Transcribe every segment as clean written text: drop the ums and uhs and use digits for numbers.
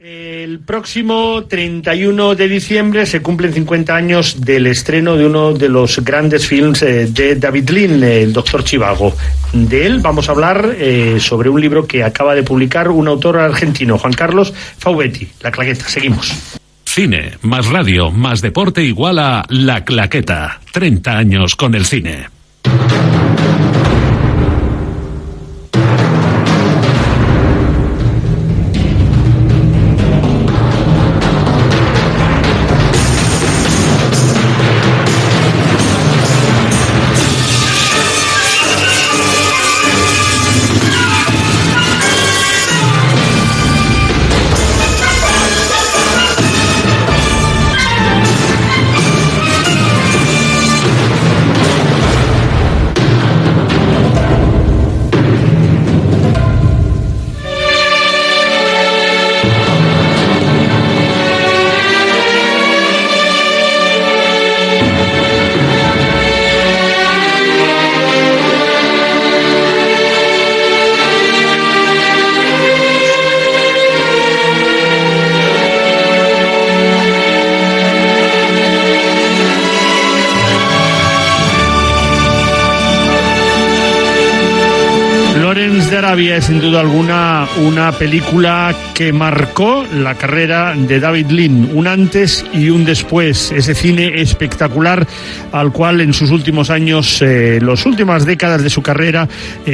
El próximo 31 de diciembre se cumplen 50 años del estreno de uno de los grandes films de David Lean, El Doctor Zhivago. De él vamos a hablar sobre un libro que acaba de publicar un autor argentino, Juan Carlos Fauvetti. La Claqueta, seguimos. Cine, más radio, más deporte igual a La Claqueta. 30 años con el cine. Es sin duda alguna una película que marcó la carrera de David Lean, un antes y un después, ese cine espectacular al cual en sus últimos años, las últimas décadas de su carrera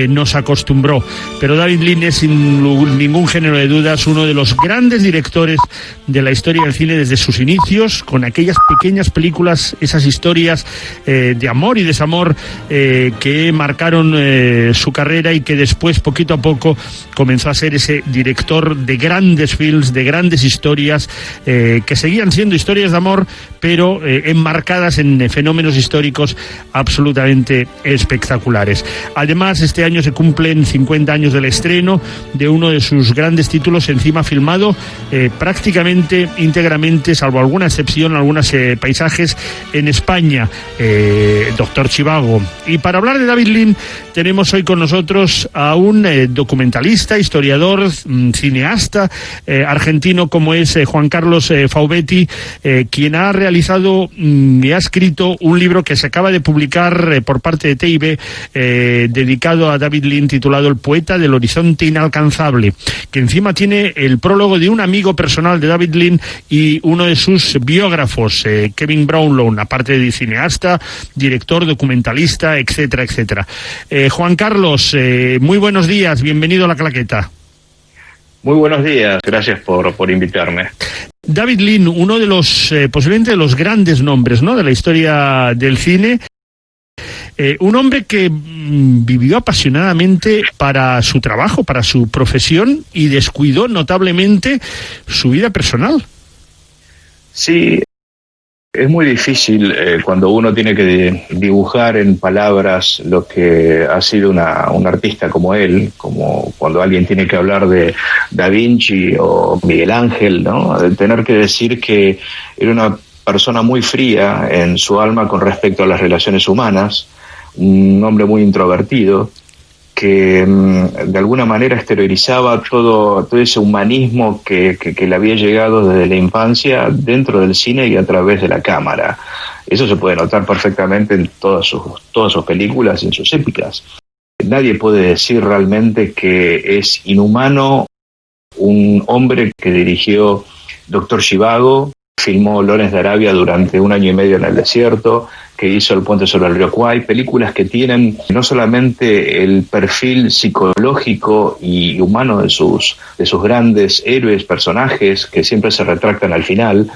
nos acostumbró. Pero David Lean es sin ningún género de dudas uno de los grandes directores de la historia del cine desde sus inicios, con aquellas pequeñas películas, esas historias de amor y desamor que marcaron su carrera y que después, poquito a poco, comenzó a ser ese director de grandes films, de grandes historias, que seguían siendo historias de amor, pero enmarcadas en fenómenos históricos absolutamente espectaculares. Además, este año se cumplen 50 años del estreno de uno de sus grandes títulos, encima filmado prácticamente íntegramente, salvo alguna excepción, algunos paisajes, en España, Doctor Zhivago. Y para hablar de David Lean tenemos hoy con nosotros a un documentalista, historiador, cineasta argentino como es Juan Carlos Fauvetti, quien ha realizado y ha escrito un libro que se acaba de publicar por parte de TIB, dedicado a David Lean, titulado El poeta del horizonte inalcanzable, que encima tiene el prólogo de un amigo personal de David Lean y uno de sus biógrafos, Kevin Brownlow, aparte de cineasta, director, documentalista, etcétera, etcétera. Juan Carlos, muy buenos días, bienvenido a La Claqueta. Muy buenos días, gracias por invitarme. David Lean, uno de los, posiblemente de los grandes nombres, ¿no?, de la historia del cine. Un hombre que vivió apasionadamente para su trabajo, para su profesión, y descuidó notablemente su vida personal. Sí, es muy difícil cuando uno tiene que dibujar en palabras lo que ha sido un artista como él, como cuando alguien tiene que hablar de Da Vinci o Miguel Ángel, ¿no? De tener que decir que era una persona muy fría en su alma con respecto a las relaciones humanas, un hombre muy introvertido, que de alguna manera exteriorizaba todo ese humanismo que le había llegado desde la infancia dentro del cine y a través de la cámara. Eso se puede notar perfectamente en todas sus películas, en sus épicas. Nadie puede decir realmente que es inhumano un hombre que dirigió Doctor Zhivago, filmó Lawrence de Arabia durante 1 año y medio en el desierto, que hizo El puente sobre el río Kwai, películas que tienen no solamente el perfil psicológico y humano de sus grandes héroes, personajes que siempre se retractan al final,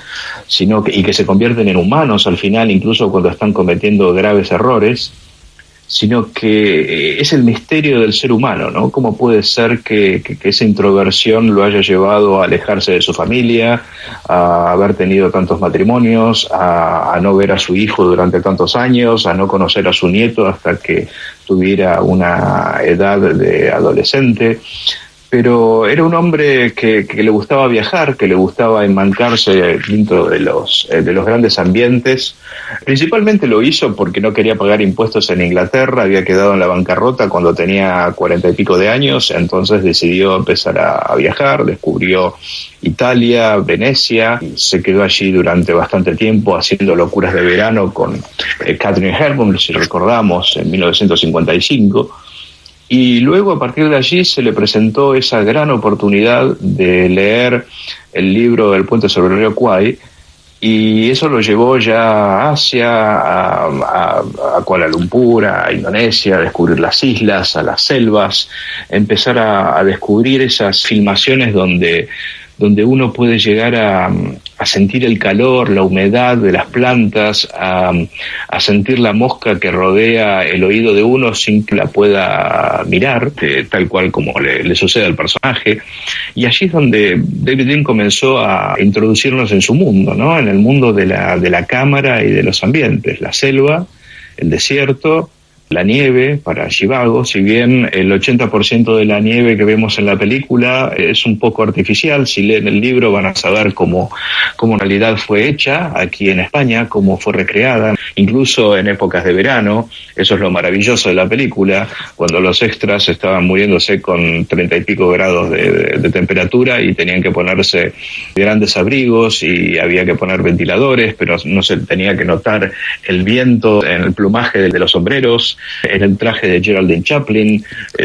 sino que se convierten en humanos al final, incluso cuando están cometiendo graves errores, sino que es el misterio del ser humano, ¿no? ¿Cómo puede ser que esa introversión lo haya llevado a alejarse de su familia, a haber tenido tantos matrimonios, a no ver a su hijo durante tantos años, a no conocer a su nieto hasta que tuviera una edad de adolescente? pero era un hombre que le gustaba viajar, que le gustaba enmancarse dentro de los grandes ambientes. Principalmente lo hizo porque no quería pagar impuestos en Inglaterra, había quedado en la bancarrota cuando tenía 40 y pico de años, entonces decidió empezar a viajar, descubrió Italia, Venecia, y se quedó allí durante bastante tiempo haciendo locuras de verano con Katharine Hepburn, si recordamos, en 1955. Y luego, a partir de allí, se le presentó esa gran oportunidad de leer el libro El puente sobre el río Kwai, y eso lo llevó ya a Asia, a Kuala Lumpur, a Indonesia, a descubrir las islas, a las selvas, empezar a descubrir esas filmaciones donde uno puede llegar a sentir el calor, la humedad de las plantas, a sentir la mosca que rodea el oído de uno sin que la pueda mirar, tal cual como le sucede al personaje. Y allí es donde David Lean comenzó a introducirnos en su mundo, ¿no? En el mundo de la cámara y de los ambientes, la selva, el desierto, la nieve para Zhivago. Si bien el 80% de la nieve que vemos en la película es un poco artificial, si leen el libro van a saber cómo en realidad fue hecha aquí en España, cómo fue recreada, incluso en épocas de verano. Eso es lo maravilloso de la película, cuando los extras estaban muriéndose con 30 y pico grados de temperatura y tenían que ponerse grandes abrigos y había que poner ventiladores, pero no se tenía que notar el viento en el plumaje de los sombreros, en el traje de Geraldine Chaplin.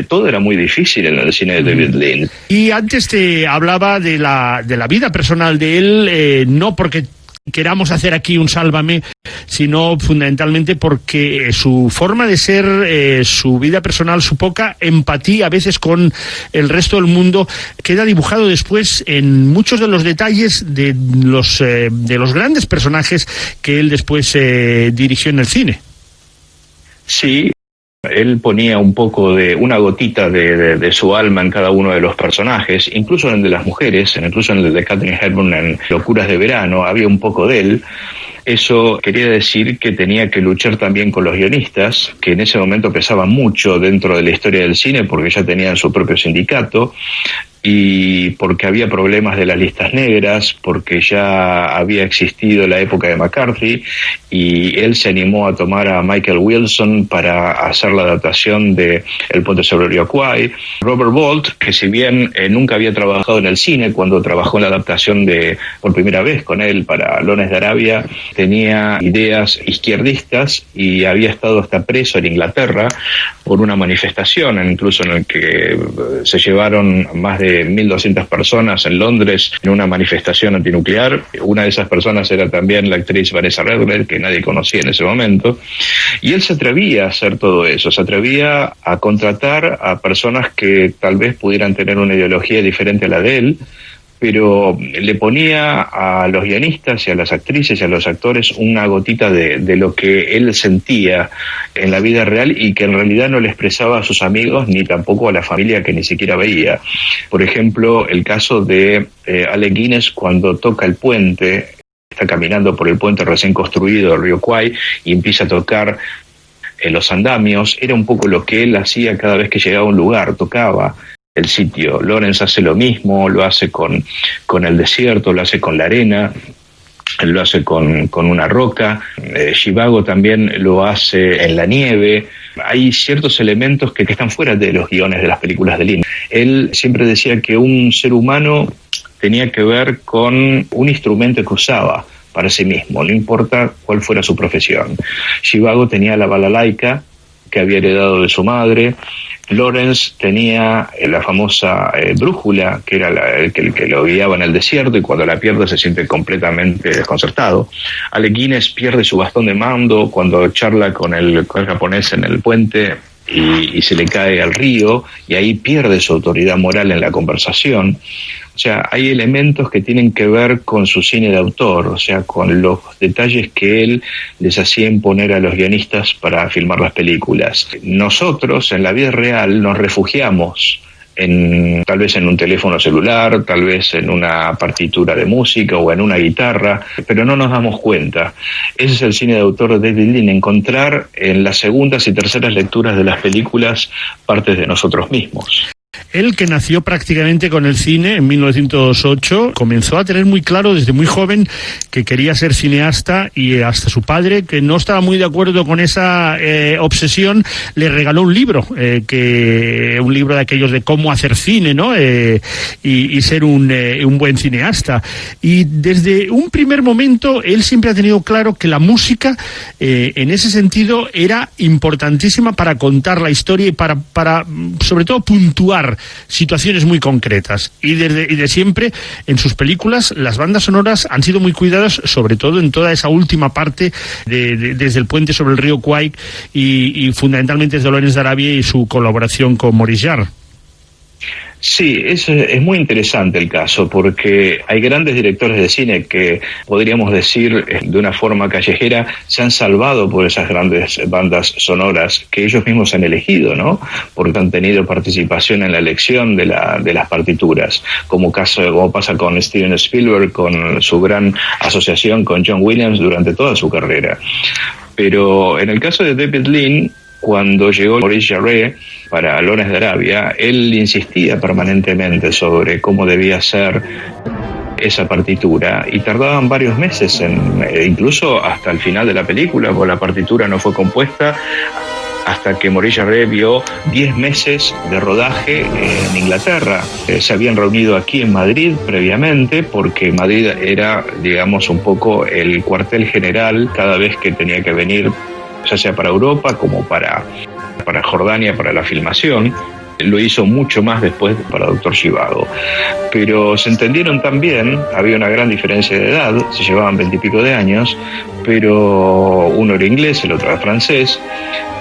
Todo era muy difícil en el cine de David Lean. Y antes te hablaba de la vida personal de él, no porque queramos hacer aquí un sálvame, sino fundamentalmente porque su forma de ser, su vida personal, su poca empatía a veces con el resto del mundo, queda dibujado después en muchos de los detalles de los grandes personajes que él después dirigió en el cine. Sí, él ponía un poco una gotita de su alma en cada uno de los personajes, incluso en el de las mujeres, incluso en el de Katharine Hepburn en Locuras de Verano, había un poco de él. Eso quería decir que tenía que luchar también con los guionistas, que en ese momento pesaban mucho dentro de la historia del cine porque ya tenían su propio sindicato, y porque había problemas de las listas negras, porque ya había existido la época de McCarthy, y él se animó a tomar a Michael Wilson para hacer la adaptación de El puente sobre el río Kwai. Robert Bolt, que si bien nunca había trabajado en el cine, cuando trabajó en la adaptación por primera vez con él para Lones de Arabia, tenía ideas izquierdistas y había estado hasta preso en Inglaterra por una manifestación, incluso en el que se llevaron más de 1.200 personas en Londres en una manifestación antinuclear. Una de esas personas era también la actriz Vanessa Redgrave, que nadie conocía en ese momento. Y él se atrevía a hacer todo eso, se atrevía a contratar a personas que tal vez pudieran tener una ideología diferente a la de él, pero le ponía a los guionistas y a las actrices y a los actores una gotita de lo que él sentía en la vida real y que en realidad no le expresaba a sus amigos ni tampoco a la familia que ni siquiera veía. Por ejemplo, el caso de Alec Guinness cuando toca el puente, está caminando por el puente recién construido del río Kwai y empieza a tocar los andamios. Era un poco lo que él hacía cada vez que llegaba a un lugar, tocaba el sitio. Lawrence hace lo mismo, lo hace con el desierto, lo hace con la arena, lo hace con una roca. Zhivago también lo hace en la nieve. Hay ciertos elementos que están fuera de los guiones de las películas de Lean. Él siempre decía que un ser humano tenía que ver con un instrumento que usaba para sí mismo, no importa cuál fuera su profesión. Zhivago tenía la balalaika, que había heredado de su madre. Lawrence tenía la famosa brújula, que era el que lo guiaba en el desierto, y cuando la pierde se siente completamente desconcertado. Alec Guinness pierde su bastón de mando cuando charla con el japonés en el puente y se le cae al río, y ahí pierde su autoridad moral en la conversación. O sea, hay elementos que tienen que ver con su cine de autor, o sea, con los detalles que él les hacía imponer a los guionistas para filmar las películas. Nosotros, en la vida real, nos refugiamos tal vez en un teléfono celular, tal vez en una partitura de música o en una guitarra, pero no nos damos cuenta. Ese es el cine de autor de David Lean, encontrar en las segundas y terceras lecturas de las películas partes de nosotros mismos. Él, que nació prácticamente con el cine en 1908, comenzó a tener muy claro desde muy joven que quería ser cineasta, y hasta su padre, que no estaba muy de acuerdo con esa obsesión, le regaló un libro, un libro de aquellos de cómo hacer cine, ¿no? Y ser un buen cineasta. Y desde un primer momento él siempre ha tenido claro que la música, en ese sentido, era importantísima para contar la historia y para sobre todo puntuar situaciones muy concretas, y de siempre en sus películas las bandas sonoras han sido muy cuidadas, sobre todo en toda esa última parte desde el puente sobre el río Kwai y fundamentalmente desde Lawrence de Arabia y su colaboración con Maurice Jarre. Sí, es muy interesante el caso, porque hay grandes directores de cine que, podríamos decir de una forma callejera, se han salvado por esas grandes bandas sonoras que ellos mismos han elegido, ¿no? Porque han tenido participación en la elección de las partituras, como pasa con Steven Spielberg, con su gran asociación con John Williams durante toda su carrera. Pero en el caso de David Lean, cuando llegó Maurice Jarre para Lawrence de Arabia, él insistía permanentemente sobre cómo debía ser esa partitura, y tardaban varios meses, incluso hasta el final de la película, porque la partitura no fue compuesta hasta que Maurice Jarre vio 10 meses de rodaje en Inglaterra. Se habían reunido aquí en Madrid previamente, porque Madrid era, digamos, un poco el cuartel general cada vez que tenía que venir, ya sea para Europa como para Jordania, para la filmación. Lo hizo mucho más después para Dr. Zhivago. Pero se entendieron también, había una gran diferencia de edad, se llevaban 20 y pico de años, pero uno era inglés, el otro era francés,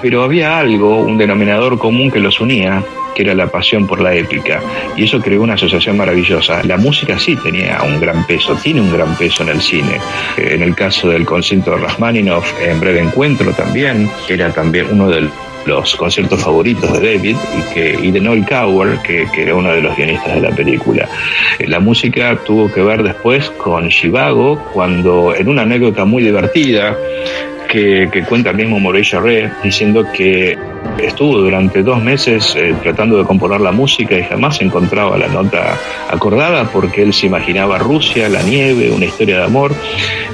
pero había algo, un denominador común que los unía, que era la pasión por la épica, y eso creó una asociación maravillosa. La música sí tenía un gran peso, tiene un gran peso en el cine. En el caso del concierto de Rachmaninoff, en Breve Encuentro también, era también uno de los conciertos favoritos de David, y de Noel Coward, que era uno de los guionistas de la película. La música tuvo que ver después con Zhivago, cuando, en una anécdota muy divertida que cuenta el mismo Maurice Jarre, diciendo que estuvo durante 2 meses tratando de componer la música y jamás encontraba la nota acordada, porque él se imaginaba Rusia, la nieve, una historia de amor.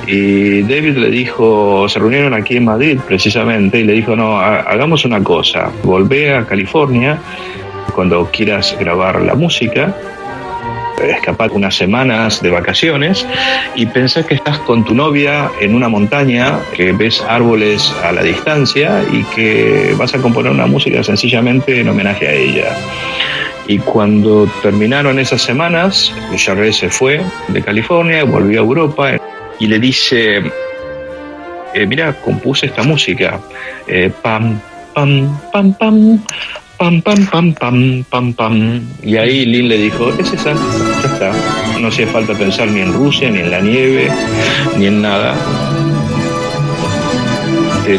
Y David le dijo, se reunieron aquí en Madrid precisamente, y le dijo, no, hagamos una cosa, volvé a California cuando quieras grabar la música, escapar unas semanas de vacaciones y pensás que estás con tu novia en una montaña, que ves árboles a la distancia y que vas a componer una música sencillamente en homenaje a ella. Y cuando terminaron esas semanas, Jarre se fue de California, volvió a Europa y le dice, mira, compuse esta música, pam, pam, pam, pam, pam, pam, pam, pam, pam, pam. Y ahí Lin le dijo, es esa, ya está. No hacía falta pensar ni en Rusia, ni en la nieve, ni en nada.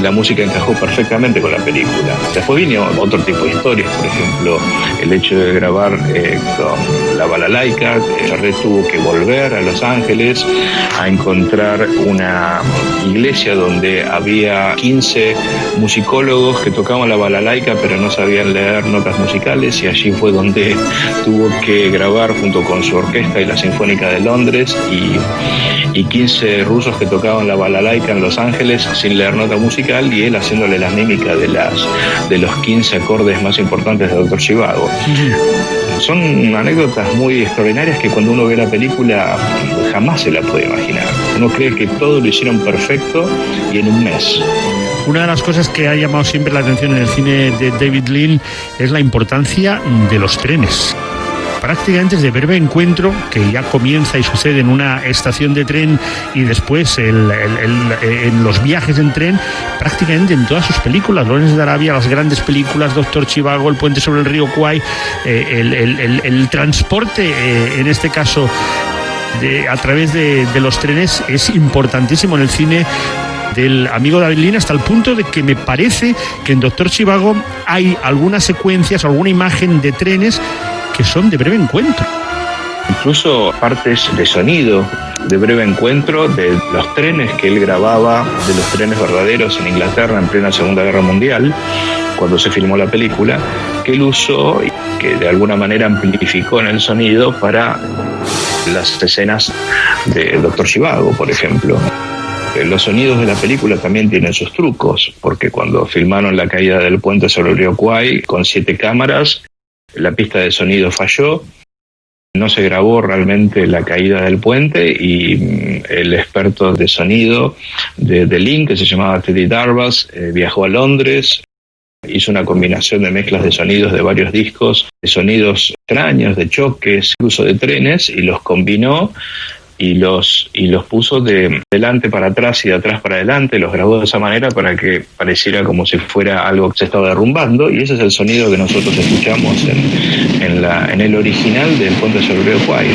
La música encajó perfectamente con la película. Después vino otro tipo de historias, por ejemplo, el hecho de grabar con la balalaika. Jarre tuvo que volver a Los Ángeles a encontrar una iglesia donde había 15 musicólogos que tocaban la balalaika pero no sabían leer notas musicales, y allí fue donde tuvo que grabar junto con su orquesta y la Sinfónica de Londres y 15 rusos que tocaban la balalaika en Los Ángeles sin leer nota musical, y él haciéndole la mímica de los 15 acordes más importantes de Dr. Zhivago. Son anécdotas muy extraordinarias que cuando uno ve la película jamás se la puede imaginar. Uno cree que todo lo hicieron perfecto y en un mes. Una de las cosas que ha llamado siempre la atención en el cine de David Lean es la importancia de los trenes. Prácticamente desde Breve Encuentro, que ya comienza y sucede en una estación de tren, y después en los viajes en tren, prácticamente en todas sus películas, Lawrence de Arabia, las grandes películas, Dr. Zhivago, El puente sobre el río Kwai, el transporte, en este caso, a través de los trenes, es importantísimo en el cine del amigo David Lean, hasta el punto de que me parece que en Dr. Zhivago hay algunas secuencias, alguna imagen de trenes que son de Breve Encuentro. Incluso partes de sonido de Breve Encuentro, de los trenes que él grababa, de los trenes verdaderos en Inglaterra en plena Segunda Guerra Mundial, cuando se filmó la película, que él usó y que de alguna manera amplificó en el sonido para las escenas de Dr. Zhivago, por ejemplo. Los sonidos de la película también tienen sus trucos, porque cuando filmaron la caída del puente sobre el río Kwai con 7 cámaras, la pista de sonido falló, no se grabó realmente la caída del puente y el experto de sonido de Lin, que se llamaba Teddy Darbas, viajó a Londres, hizo una combinación de mezclas de sonidos de varios discos, de sonidos extraños, de choques, incluso de trenes, y los combinó y los puso de delante para atrás y de atrás para adelante, los grabó de esa manera para que pareciera como si fuera algo que se estaba derrumbando, y ese es el sonido que nosotros escuchamos en el original del puente sobre el río Kwai,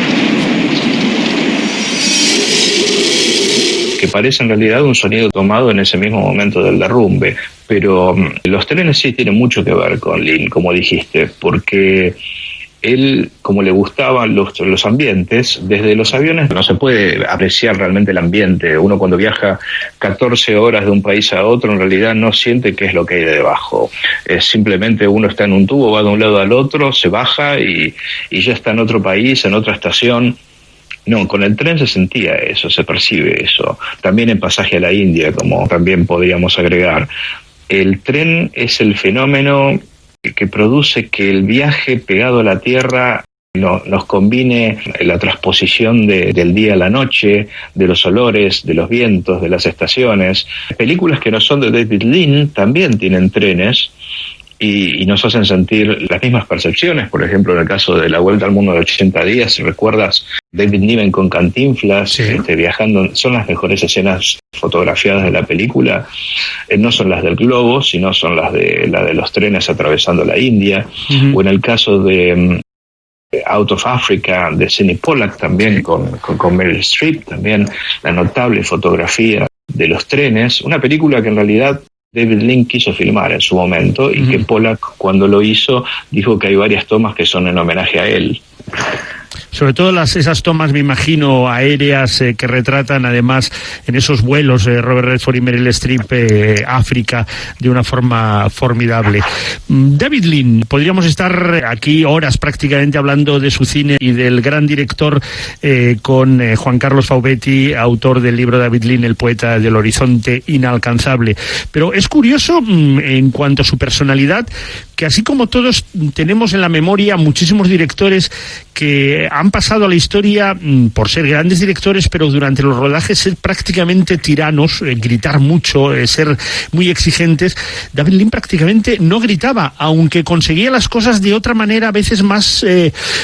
que parece en realidad un sonido tomado en ese mismo momento del derrumbe. Pero los trenes sí tienen mucho que ver con Lin, como dijiste, porque él, como le gustaban los ambientes, desde los aviones no se puede apreciar realmente el ambiente. Uno cuando viaja 14 horas de un país a otro, en realidad no siente qué es lo que hay debajo. Simplemente uno está en un tubo, va de un lado al otro, se baja y ya está en otro país, en otra estación. No, con el tren se sentía eso, se percibe eso. También en Pasaje a la India, como también podríamos agregar. El tren es el fenómeno que produce que el viaje pegado a la tierra nos combine la transposición del día a la noche, de los olores, de los vientos, de las estaciones. Películas que no son de David Lean también tienen trenes y nos hacen sentir las mismas percepciones. Por ejemplo, en el caso de La Vuelta al Mundo de 80 días, si recuerdas, David Niven con Cantinflas, sí, viajando, son las mejores escenas fotografiadas de la película. No son las del globo, sino son las de los trenes atravesando la India. O en el caso de Out of Africa, de Sidney Pollack, también con Meryl Streep, también la notable fotografía de los trenes. Una película que en realidad David Lean quiso filmar en su momento y que Pollack, cuando lo hizo, dijo que hay varias tomas que son en homenaje a él. Sobre todo esas tomas, me imagino, aéreas que retratan además en esos vuelos Robert Redford y Meryl Streep África de una forma formidable. David Lean, podríamos estar aquí horas prácticamente hablando de su cine y del gran director con Juan Carlos Faubetti, autor del libro David Lean, el poeta del horizonte inalcanzable. Pero es curioso en cuanto a su personalidad, que así como todos tenemos en la memoria muchísimos directores que han pasado a la historia por ser grandes directores, pero durante los rodajes ser prácticamente tiranos, gritar mucho, ser muy exigentes. David Lean prácticamente no gritaba, aunque conseguía las cosas de otra manera, a veces más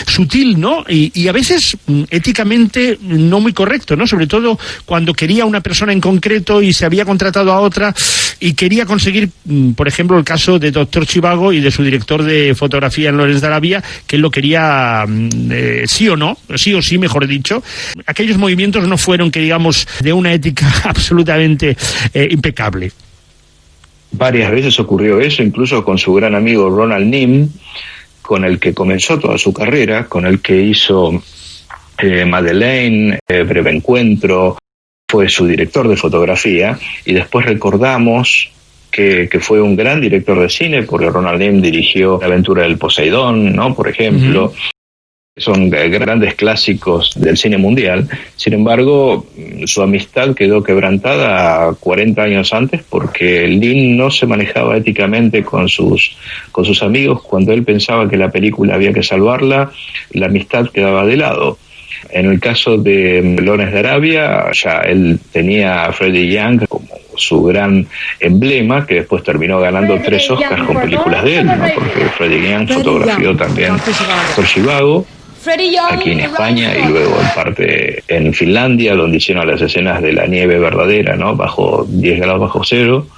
sutil, ¿no? Y a veces éticamente no muy correcto, ¿no? Sobre todo cuando quería a una persona en concreto y se había contratado a otra y quería conseguir, por ejemplo, el caso de Dr. Zhivago y de su director de fotografía en Lawrence de Arabia, que él lo quería sí o no, sí o sí, mejor dicho. Aquellos movimientos no fueron, que digamos, de una ética absolutamente impecable. Varias veces ocurrió eso, incluso con su gran amigo Ronald Nim, con el que comenzó toda su carrera, con el que hizo Madeleine, Breve Encuentro, fue su director de fotografía, y después recordamos que fue un gran director de cine, porque Ronald Nim dirigió La aventura del Poseidón, ¿no? Por ejemplo. Son grandes clásicos del cine mundial. Sin embargo, su amistad quedó quebrantada 40 años antes porque Lean no se manejaba éticamente con sus amigos. Cuando él pensaba que la película había que salvarla, la amistad quedaba de lado. En el caso de Lawrence de Arabia, ya él tenía a Freddie Young como su gran emblema, que después terminó ganando 3 Oscars con películas de él, ¿no? Porque Freddie Young fotografió también Dr. Zhivago aquí en España y luego en parte en Finlandia, donde hicieron las escenas de la nieve verdadera, ¿no? Bajo 10 grados bajo cero,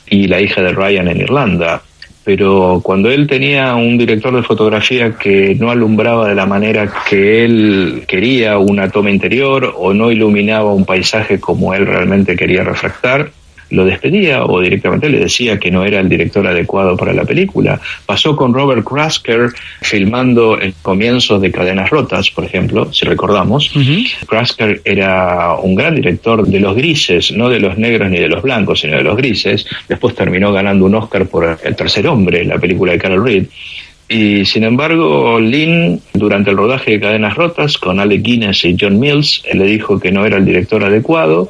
y La hija de Ryan en Irlanda. Pero cuando él tenía un director de fotografía que no alumbraba de la manera que él quería una toma interior o no iluminaba un paisaje como él realmente quería refractar, lo despedía o directamente le decía que no era el director adecuado para la película. Pasó con Robert Krasker filmando el comienzo de Cadenas Rotas, por ejemplo, si recordamos. Krasker era un gran director de los grises, no de los negros ni de los blancos, sino de los grises. Después terminó ganando un Oscar por El tercer hombre, la película de Carol Reed. Y sin embargo, Lean, durante el rodaje de Cadenas Rotas, con Alec Guinness y John Mills, le dijo que no era el director adecuado.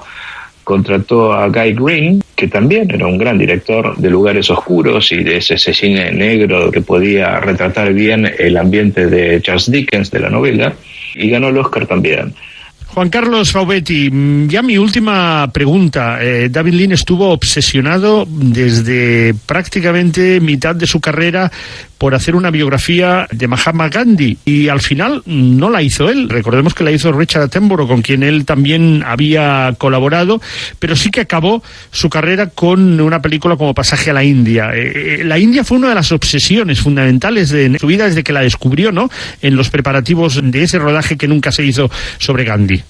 Contrató a Guy Green, que también era un gran director de Lugares Oscuros y de ese cine negro que podía retratar bien el ambiente de Charles Dickens, de la novela, y ganó el Oscar también. Juan Carlos Faubetti, ya mi última pregunta. David Lean estuvo obsesionado desde prácticamente mitad de su carrera por hacer una biografía de Mahatma Gandhi y al final no la hizo él. Recordemos que la hizo Richard Attenborough, con quien él también había colaborado, pero sí que acabó su carrera con una película como Pasaje a la India. La India fue una de las obsesiones fundamentales de su vida desde que la descubrió, ¿no?, en los preparativos de ese rodaje que nunca se hizo sobre Gandhi.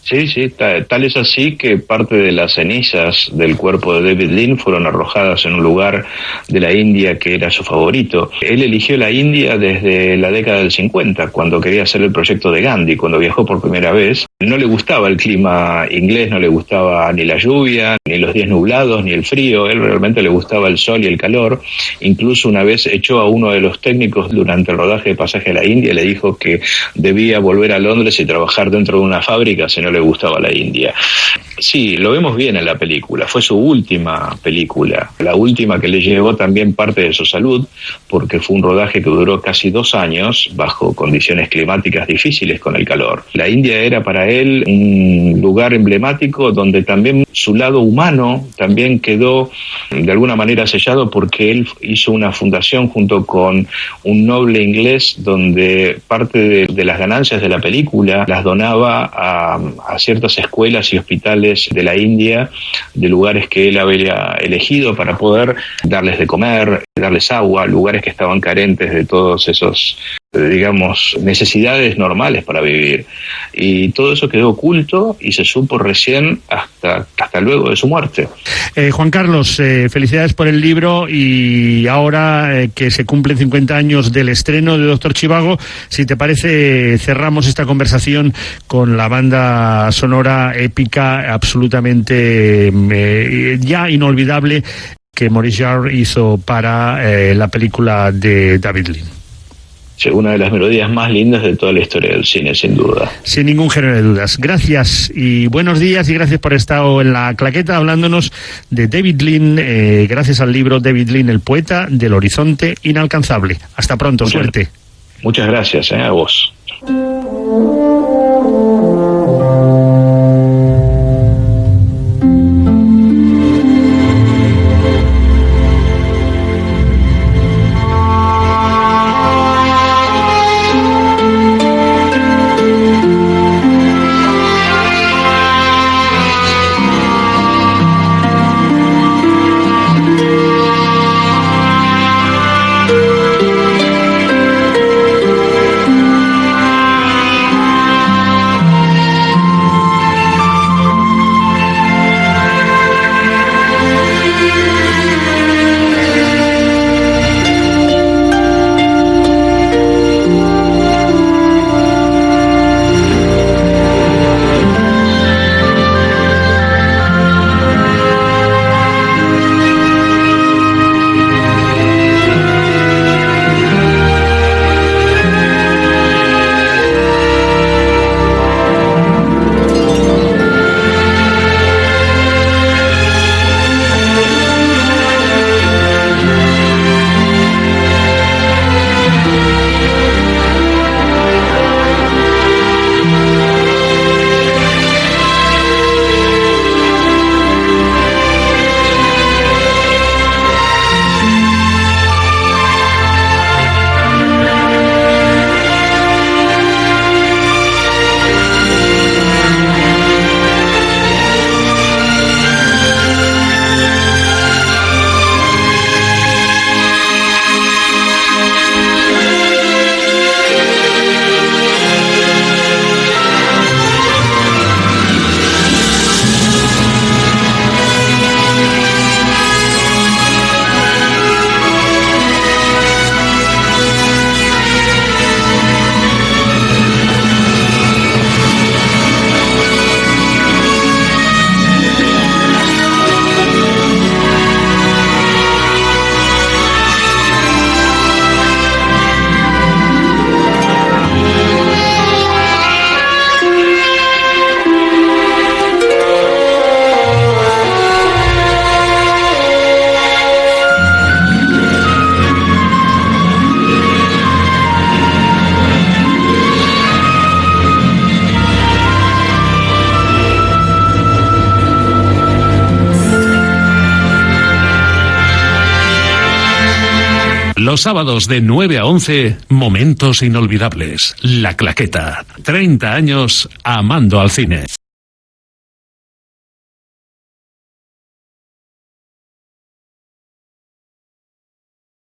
Sí, tal es así que parte de las cenizas del cuerpo de David Lean fueron arrojadas en un lugar de la India que era su favorito. Él eligió la India desde la década del 50, cuando quería hacer el proyecto de Gandhi, cuando viajó por primera vez. No le gustaba el clima inglés, no le gustaba ni la lluvia, ni los días nublados, ni el frío. Él realmente le gustaba el sol y el calor. Incluso una vez echó a uno de los técnicos durante el rodaje de Pasaje a la India y le dijo que debía volver a Londres y trabajar dentro de una fábrica si no le gustaba la India. Sí, lo vemos bien en la película. Fue su última película, la última que le llevó también parte de su salud, porque fue un rodaje que duró casi 2 años bajo condiciones climáticas difíciles con el calor. La India era para él un lugar emblemático donde también su lado humano también quedó de alguna manera sellado, porque él hizo una fundación junto con un noble inglés donde parte de las ganancias de la película las donaba a ciertas escuelas y hospitales de la India, de lugares que él había elegido para poder darles de comer, darles agua, lugares que estaban carentes de todos esos, digamos, necesidades normales para vivir. Y todo eso quedó oculto y se supo recién hasta luego de su muerte. Juan Carlos, felicidades por el libro, y ahora que se cumplen 50 años del estreno de Doctor Zhivago, si te parece, cerramos esta conversación con la banda sonora épica absolutamente ya inolvidable que Maurice Jarre hizo para la película de David Lean. Una de las melodías más lindas de toda la historia del cine, sin duda. Sin ningún género de dudas. Gracias y buenos días, y gracias por estar en la claqueta hablándonos de David Lean, gracias al libro David Lean, el poeta del horizonte inalcanzable. Hasta pronto, suerte. Muchas gracias, a vos. Los sábados de 9 a 11, momentos inolvidables. La Claqueta. 30 años amando al cine.